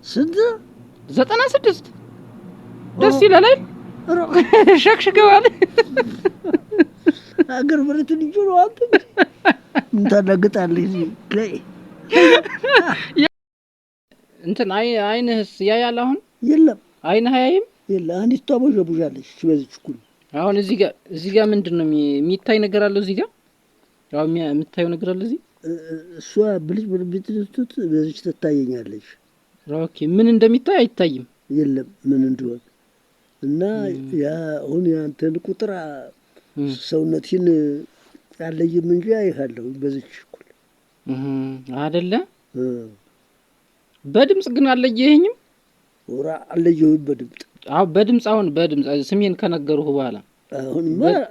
ስንት 96 ደስ ይላል ሸክሽከዋል አገር ብረት ልጅ ነው አንተ ምን ታላግጣለህ ላይ እንትን አይንህስ ያያል አሁን የለም አይንህ አያይም የለም አንዲት ታቦዣቡዣለች በዚች ኩል አሁን እዚህ ጋር ምንድነው የሚታይ ነገር አለው እዚህ ጋር ያው የምታየው ነገር አለ እዚህ እሷ ብልጭ ብልጭ በዚች ትታየኛለች ኦኬ ምን እንደሚታይ አይታይም የለም ምን እንደሆነ እና ያ አሁን ያንተን ቁጥር ሰውነትን ያለየም እንጂ አይሃለሁ በዚች ኩል አይደለ በድምጽ ግን አለየኝም ወራ አለየው በድምጽ በድምጽ አሁን በድምጽ ስሜን ከነገሩህ በኋላ አሁን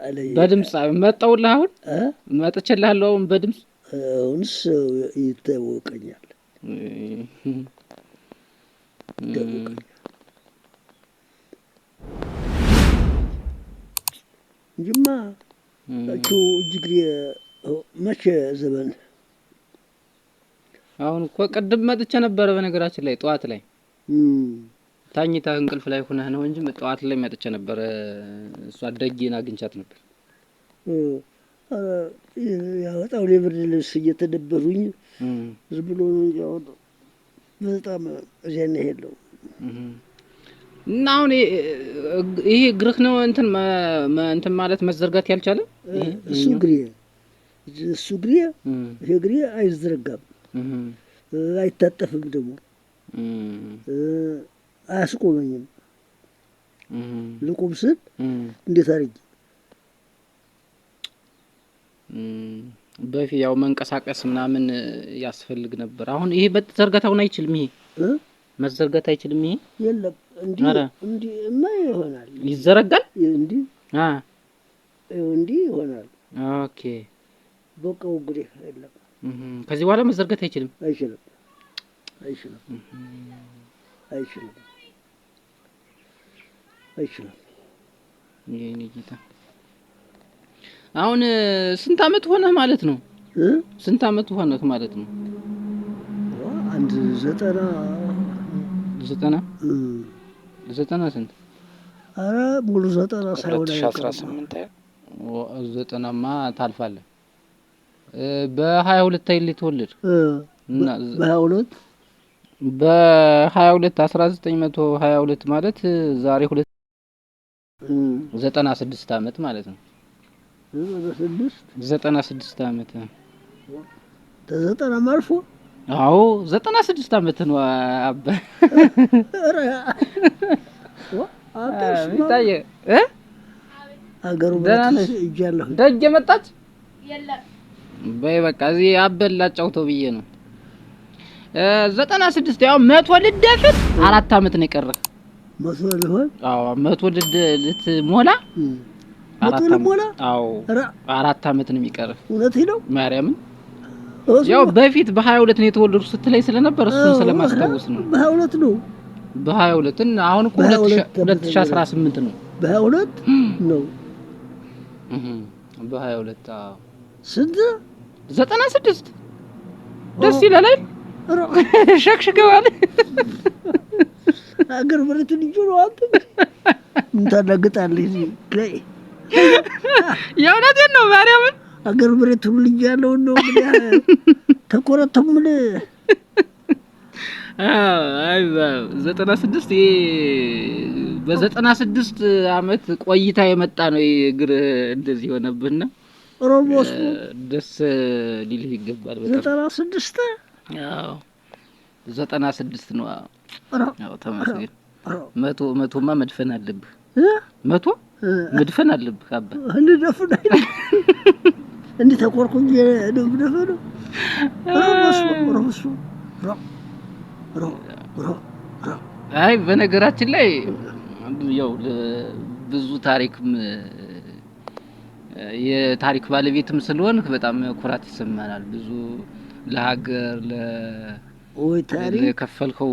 አለየ በድምጽ መጣውልህ አሁን መጥቼልሃለሁ አሁን በድምጽ አሁንስ ይታወቀኛል እንጂማ እጅግሬ መቼ ዘመን አሁን እኮ ቅድም መጥቼ ነበር በነገራችን ላይ ጠዋት ላይ ታኝታ እንቅልፍ ላይ ሆነህ ነው እንጂ ጠዋት ላይ መጥቼ ነበር እሷ ደጌና አግኝቻት ነበር ያወጣው ለብርድ ልብስ እየተደበሩኝ ዝም ብሎ ነው ያወጣው በጣም እዚያን ሄለው እና አሁን ይሄ ግርህ ነው እንትን ማለት መዘርጋት ያልቻለ እሱ ግሬ አይዘረጋም አይታጠፍም ደግሞ አያስቆመኝም ልቁም ስል እንዴት አድርጌ በፊት ያው መንቀሳቀስ ምናምን ያስፈልግ ነበር አሁን ይሄ በተዘርጋታውን አይችልም ይሄ መዘርጋት አይችልም ይሄ የለም እንዴ ይሆናል ይዘረጋል እንዴ እንዴ ይሆናል ኦኬ በቃው ግሬ የለም ከዚህ በኋላ መዘርጋት አይችልም አይችልም የኔ ጌታ አሁን ስንት አመት ሆነህ ማለት ነው ስንት አመት ሆነህ ማለት ነው አንድ 90 ስንት አረ ሙሉ 90 ሳይሆን 2018 90ማ ታልፋለህ በ22 አይል ተወለድ እና በ22 1922 ማለት ዛሬ 96 አመት ማለት ነው 96 አመት ተዘጠና ማርፎ አዎ 96 አመት ነው አባ ይታየ አገሩ በተስ ይጃለሁ ደግ መጣች የለም በይ በቃ እዚህ አበላጫውተው ብዬ ነው 96 ያው 100 ልደፍት 4 አመት ነው የቀረ 100 ልሆን አዎ 100 ልትሞላ 4 አመት አዎ 4 አመት ነው የሚቀር እውነት ነው ማርያምን ያው በፊት በ22 ነው የተወለዱ ስትለይ ስለነበር እሱን ስለማስታወስ ነው በ22 ነው በ22 እና አሁን እኮ 2018 ነው በ22 ነው በ22 አዎ ስንት 96 ደስ ይላል ሸክሽከዋል አገር ብረት ልጅ ነው አንተ ምን ታላግጣለህ ላይ የእውነቴን ነው ማርያምን አገር ብረት ልጅ ያለው ነው ተቆረጠምል አይ 96 በ96 አመት ቆይታ የመጣ ነው እግር እንደዚህ ሆነብህና ሮቦስ ደስ ሊልህ ይገባል በጣም 96 አዎ 96 ነው አዎ ተመስገን መቶማ መድፈን አለብህ መቶ መድፈን አለብህ አባ እንደደፈን እንዴ ተቆርኩኝ እንደደፈን ሮቦስ አይ በነገራችን ላይ ያው ብዙ ታሪክም የታሪክ ባለቤትም ስለሆንክ በጣም ኩራት ይሰማናል ብዙ ለሀገር ወይ ታሪክ ለከፈልከው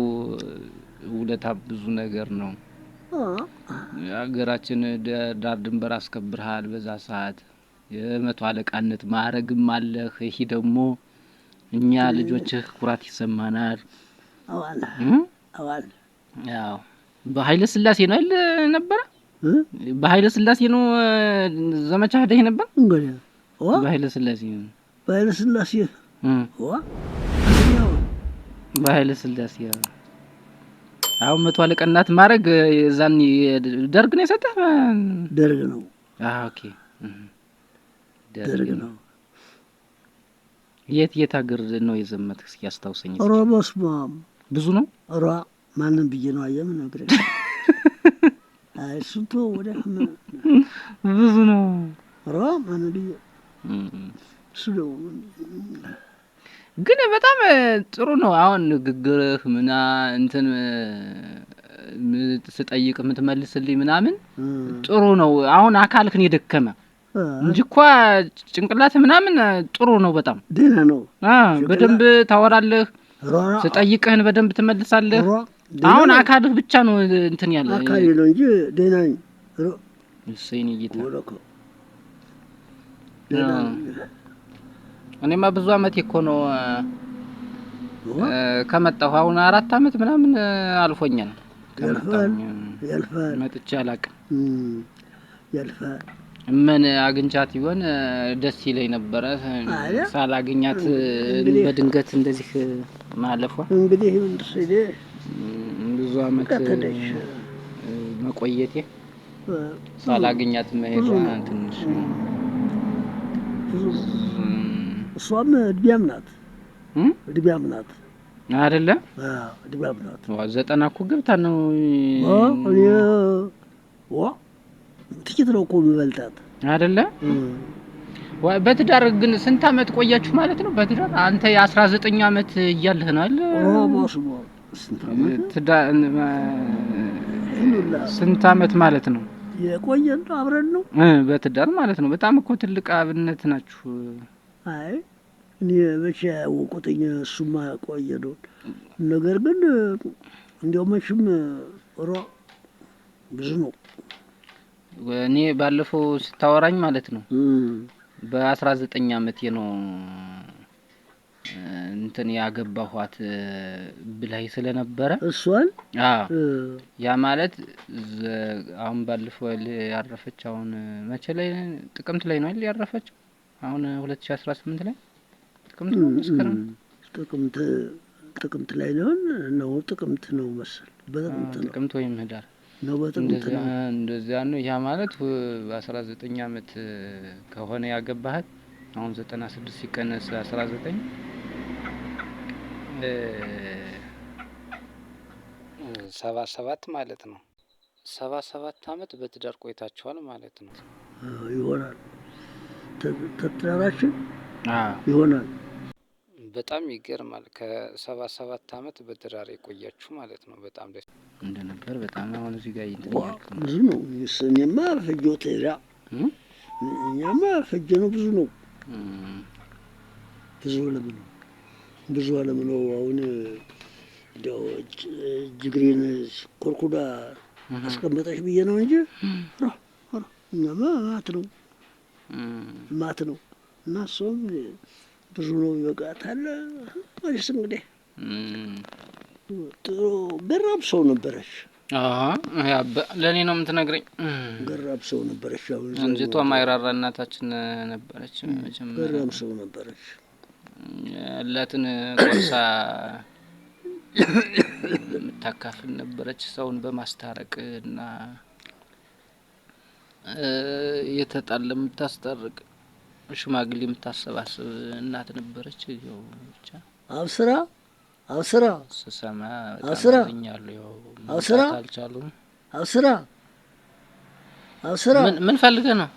ውለታ ብዙ ነገር ነው ሀገራችን ዳር ድንበር አስከብርሃል በዛ ሰዓት የመቶ አለቃነት ማዕረግም አለህ ይሄ ደግሞ እኛ ልጆችህ ኩራት ይሰማናል አዋል ያው በኃይለ ሥላሴ ነው አይደል ነበር? በኃይለ ሥላሴ ነው ዘመቻ ሄደህ ነበር? እንግዲህ በኃይለ ሥላሴ በኃይለ ሥላሴ በኃይለ ሥላሴ አሁን መቶ አለቅነት ማድረግ የዛን ደርግ ነው የሰጠህ? ደርግ ነው። ኦኬ ደርግ ነው። የት ሀገር ነው የዘመትክ? እስኪ አስታውሰኝ። ሮቦስማም ብዙ ነው። ማንን ብዬ ነው አየም ነገር አይ ሱቶ ወደ ብዙ ነው። ማንን ብዬ ሱዶ ግን በጣም ጥሩ ነው። አሁን ንግግርህ ምና እንትን ስጠይቅ የምትመልስልኝ ምናምን ጥሩ ነው። አሁን አካልክን የደከመ እንጂ እኮ ጭንቅላት ምናምን ጥሩ ነው። በጣም ደህና ነው። በደንብ ታወራለህ። ስጠይቅህን በደንብ ትመልሳለህ። አሁን አካልህ ብቻ ነው እንትን ያለ አካል ነው እንጂ ደህና ነኝ። እሰይን ይይታ እኔማ ብዙ አመት እኮ ነው ከመጣሁ አሁን 4 አመት ምናምን አልፎኛል። ያልፋል መጥቼ አላቅም። ያልፋል ምን አግኝቻት ይሆን ደስ ይለኝ ነበረ። ሳላገኛት በድንገት እንደዚህ ማለፏ እንግዲህ እንደሰደ ብዙ አመት መቆየቴ ሳላገኛት መሄዷ ትንሽ እሷም እድሜያም ናት አይደለ? እድሜያም ናት። 90 እኮ ገብታ ነው። ጥቂት ነው እኮ የሚበልጣት አይደለ? በትዳር ግን ስንት አመት ቆያችሁ ማለት ነው? በትዳር አንተ የ19 አመት እያለህ ነው አይደል? ስንት አመት ማለት ነው የቆየን? አብረን ነው በትዳር ማለት ነው። በጣም እኮ ትልቅ አብነት ናችሁ። አይ እኔ መቼ ያወቁትኝ እሱማ ቆየ ነው። ነገር ግን እንዲያው መቼም ብዙ ነው። እኔ ባለፈው ስታወራኝ ማለት ነው በ19 አመቴ ነው እንትን ያገባኋት ብላይ ስለነበረ እሷን ያ ማለት አሁን ባለፈው ያረፈች አሁን መቼ ላይ ጥቅምት ላይ ነው አይደል ያረፈች? አሁን 2018 ላይ ጥቅምት ነው መስከረም ጥቅምት ላይ ነው ጥቅምት ነው መሰል ጥቅምት ወይም ህዳር ነው በጥቅምት ነው እንደዚያ ነው። ያ ማለት በ19 አመት ከሆነ ያገባሃት አሁን 96 ሲቀነስ 19 77 ማለት ነው። 77 አመት በትዳር ቆይታችኋል ማለት ነው። ይሆናል ተትዳራችን ይሆናል። በጣም ይገርማል። ከ77 አመት በትዳር የቆያችሁ ማለት ነው። በጣም ደስ እንደነበር በጣም አሁን እዚህ ጋር ይተኛል። ብዙ ነው። እኔማ ፈጆት እኛማ ፈጀነው ብዙ ነው። ብዙ አለም ነው። አሁን እንደው ጅግሬን ኮርኩዳ አስቀመጠሽ ብዬ ነው እንጂ እኛማ ማት ነው እና እሷም ብዙ ነው ይበቃታል። ወይስ እንግዲህ ጥሩ ገራብ ሰው ነበረች። ለእኔ ነው የምትነግረኝ። ገራብ ሰው ነበረች። እንጅቷ ማይራራ እናታችን ነበረች። ገራብ ሰው ነበረች። ያላትን ቆርሳ የምታካፍል ነበረች። ሰውን በማስታረቅ እና የተጣለ የምታስታርቅ ሽማግሌ የምታሰባስብ እናት ነበረች። ያው ብቻ አብስራ ስሰማ ታኛለሁ። አልቻሉም። አብስራ ምን ፈልገህ ነው?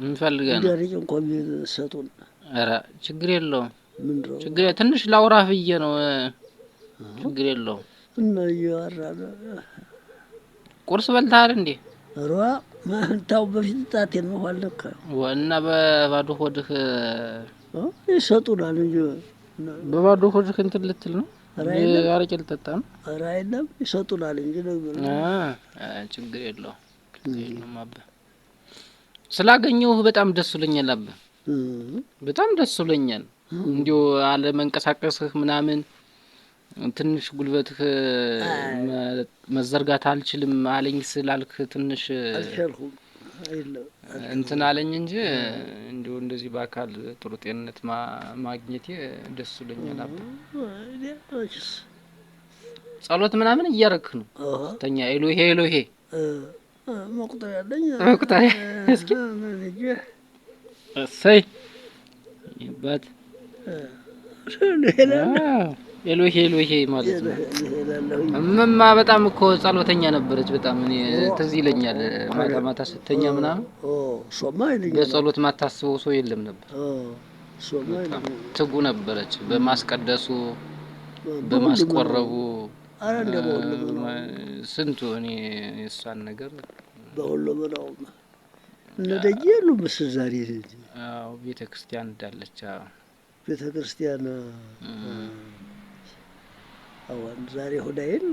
ምን ፈልገህ ነው? ዳሪጭ እንኳን ሰጡን። ኧረ ችግር የለውም። ችግር ትንሽ ላውራህ ብዬ ነው። ችግር የለውም። እና እያወራን ቁርስ በልተሃል እንዴ? ኧረ ማንታው በፊት ጣቴን ነው አለካ እና በባዶ ሆድህ ይሰጡናል እንጂ በባዶ ሆድህ እንትን ልትል ነው? አረቄ ልጠጣ ነው? ኧረ አይደለም ይሰጡናል እንጂ ነው። ችግር የለውም። አባ ስላገኘሁህ በጣም ደስ ብሎኛል። አባ በጣም ደስ ብሎኛል። እንዲሁ አለ መንቀሳቀስህ ምናምን ትንሽ ጉልበትህ መዘርጋት አልችልም አለኝ ስላልክ ትንሽ አልቻልኩም እንትን አለኝ እንጂ እንደው እንደዚህ በአካል ጥሩ ጤንነት ማግኘቴ ደስ ይለኛል። አባ ጸሎት ምናምን እያረክ ነው ተኛ ኤሎሄ ኤሎሄ መቁጠሪያ አለኝ መቁጠሪያ እስኪ እሰይ ይባት ኤሎሄ ኤሎሄ ማለት ነው። እማማ በጣም እኮ ጸሎተኛ ነበረች። በጣም እኔ ትዝ ይለኛል ማታ ማታ ስተኛ ምናምን በጸሎት ማታስበው ሰው የለም ነበር። ትጉ ነበረች በማስቀደሱ በማስቆረቡ ስንቱ እኔ እሷን ነገር በሁሉም ነው እንደደየ ነው መስዛሪ አዎ ቤተክርስቲያን እንዳለች ቤተክርስቲያን አሁን ዛሬ ሆዳይል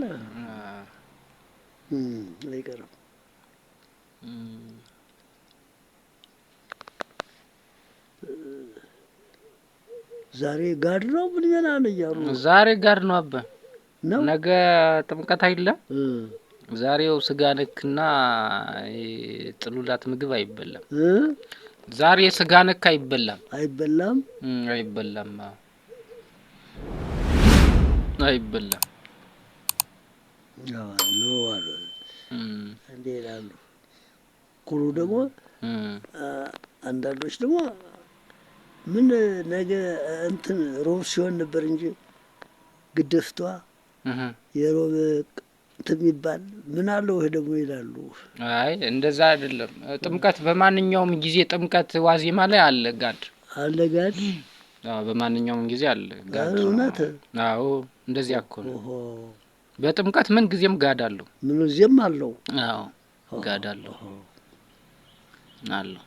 አይቀርም ዛሬ ጋድ ነው ምን ይላል ያሉ ዛሬ ጋድ ነው አባ ነገ ጥምቀት አይደለም ዛሬው ስጋ ነክና ጥሉላት ምግብ አይበላም ዛሬ ስጋ ነክ አይበላም አይበላም አይበላም አይበላም ነው አሉ እንዴ ይላሉ ኩሉ ደግሞ አንዳንዶች ደግሞ ምን ነገ እንትን ሮብ ሲሆን ነበር እንጂ ግድፍቷ የሮብ የሚባል ምን አለው ይሄ ደግሞ ይላሉ። አይ እንደዛ አይደለም። ጥምቀት በማንኛውም ጊዜ ጥምቀት ዋዜማ ላይ አለ ጋድ አለ ጋድ በማንኛውም ጊዜ አለ ጋድ እውነት አዎ እንደዚህ እኮ ነው። በጥምቀት ምን ጊዜም ጋድ አለው ምን ጊዜም አለው አዎ ጋድ አለው አለው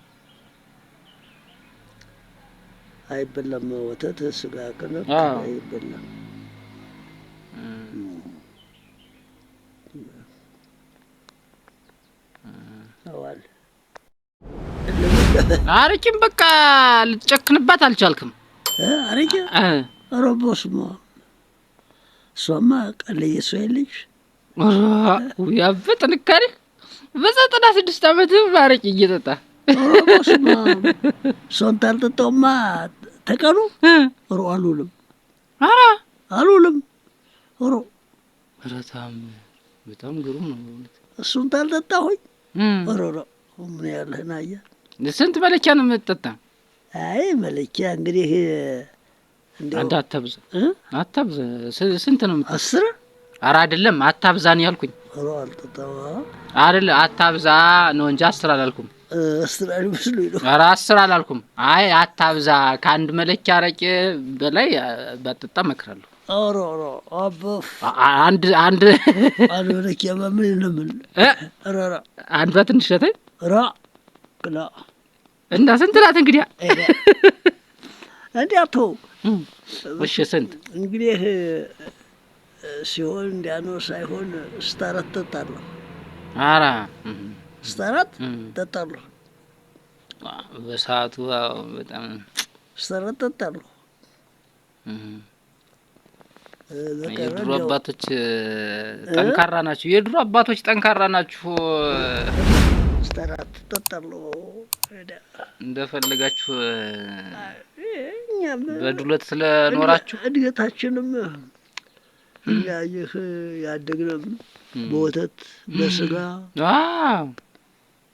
አይበላም ወተት ስጋ ከነክ አይበላም አዋል አረቂም በቃ ልትጨክንባት አልቻልክም አረቂ ሮቦስማ ሶማ ቀለየ ሰይልሽ ያበጥንካሪ በ96 ዓመት አረቂ እየጠጣ ሮቦስማ ሶንታል ተጠማ ተቀኑ ሮአሉልም አራ አሉልም ሮ ረታም በጣም ግሩም ነው እሱን ታልጠጣሁኝ ሮሮ ምን ያለህና ያ ስንት መለኪያ ነው የምትጠጣ? አይ መለኪያ እንግዲህ እንደው አታብዛ አታብዛ ስንት ነው የምትጠጣ? 10 ኧረ አይደለም አታብዛን ያልኩኝ ሮ አልጠጣው አይደለ አታብዛ ነው እንጂ 10 አላልኩም 10 አይመስሉኝ ነው ኧረ 10 አላልኩም አይ አታብዛ ከአንድ መለኪያ አረቄ በላይ ባትጠጣ እመክራለሁ ኦሮ አቦፍ አንድ መለኪያ ምን ለምን ራ አንዷ ትንሽ ናት ራ ክላ እና ስንት ናት እንግዲህ እንዴት እሺ ስንት እንግዲህ ሲሆን እንዲያኖ ሳይሆን ስታራት ተጣጣለሁ አራ ስታራት ተጣጣለሁ በሰዓቱ በጣም ስታራት ተጣጣለሁ የድሮ አባቶች ጠንካራ ናቸው የድሮ አባቶች ጠንካራ ናቸው ስታራት ተጣጣለሁ እንደፈለጋችሁ በዱለት ስለኖራችሁ እድገታችንም እኛ ይህ ያደግነው በወተት በስጋ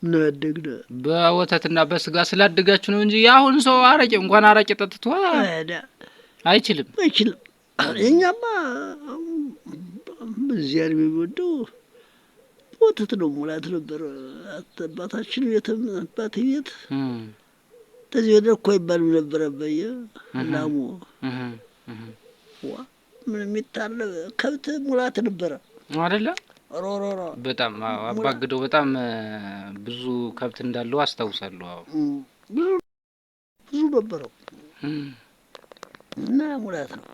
ነው ያደግነ በወተትና በስጋ ስላደጋችሁ ነው እንጂ ያሁን ሰው አረቄ እንኳን አረቄ ጠጥቶ አይችልም የኛማ በዚያር የሚወደው ወተት ነው ሙላት ነበር አባታችን ቤት ቤት ተዚህ ወደ እኮ ይባል ነበር በየ ላሙ ምን የሚታለ ከብት ሙላት ነበር አይደለ ሮሮሮ በጣም አባግደው በጣም ብዙ ከብት እንዳለው አስታውሳለሁ ብዙ ነበረው እና ሙላት ነው